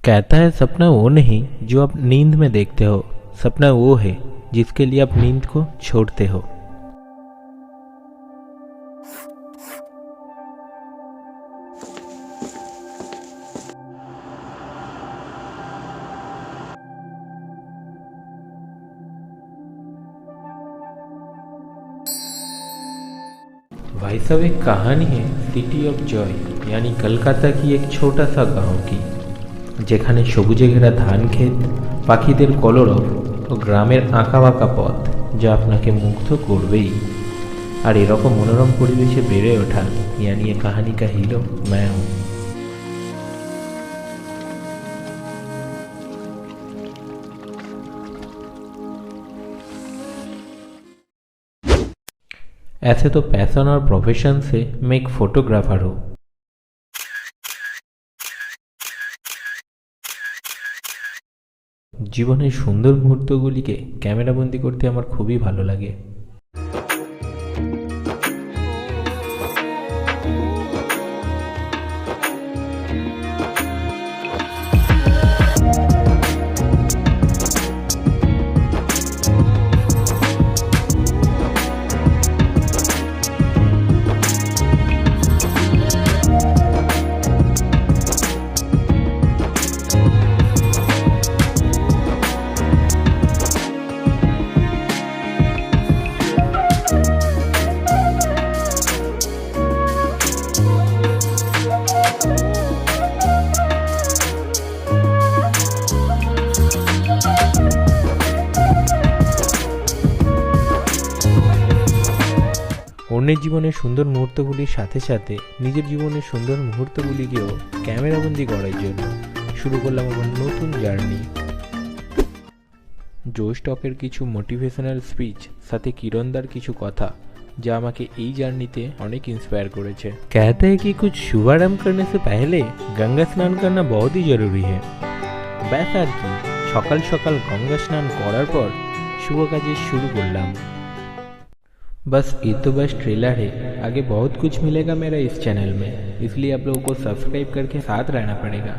कहता है सपना वो नहीं जो आप नींद में देखते हो, सपना वो है जिसके लिए आप नींद को छोड़ते हो। भाई साहब, एक कहानी है सिटी ऑफ जॉय यानी कलकाता की एक छोटा सा गांव की, যেখানে সবুজে ঘেরা ধান ক্ষেত, পাখিদের কলরব ও গ্রামের আঁকাবাঁকা পথ যা আপনাকে মুগ্ধ করবেই। আর এরকম মনোরম পরিবেশে বেড়ে ওঠা, यानी ये कहानी का हीरो मैं हूँ। ऐसे तो पैशन और प्रोफेशन से मैं एक फोटोग्राफर हूँ। জীবনের সুন্দর মুহূর্তগুলিকে ক্যামেরাবন্দি করতে আমার খুবই ভালো লাগে। অন্যের জীবনের সুন্দর মুহূর্তগুলির সাথে সাথে নিজের জীবনের সুন্দর মুহূর্তগুলিকেও ক্যামেরাবন্দি করার জন্য শুরু করলাম আমার নতুন জার্নি। জো স্টকের কিছু মোটিভেশনাল স্পিচ সাথে কিরণদার কিছু কথা যা আমাকে এই জার্নিতে অনেক ইন্সপায়ার করেছে। कहते हैं कि कुछ शुभारंभ करने से पहले गंगा स्नान करना बहुत ही जरूरी है। ব্যাস আর কি, সকাল সকাল গঙ্গা স্নান করার পর শুভ কাজে শুরু করলাম। बस ये तो बस ट्रेलर है, आगे बहुत कुछ मिलेगा मेरा इस चैनल में, इसलिए आप लोगों को सब्सक्राइब करके साथ रहना पड़ेगा।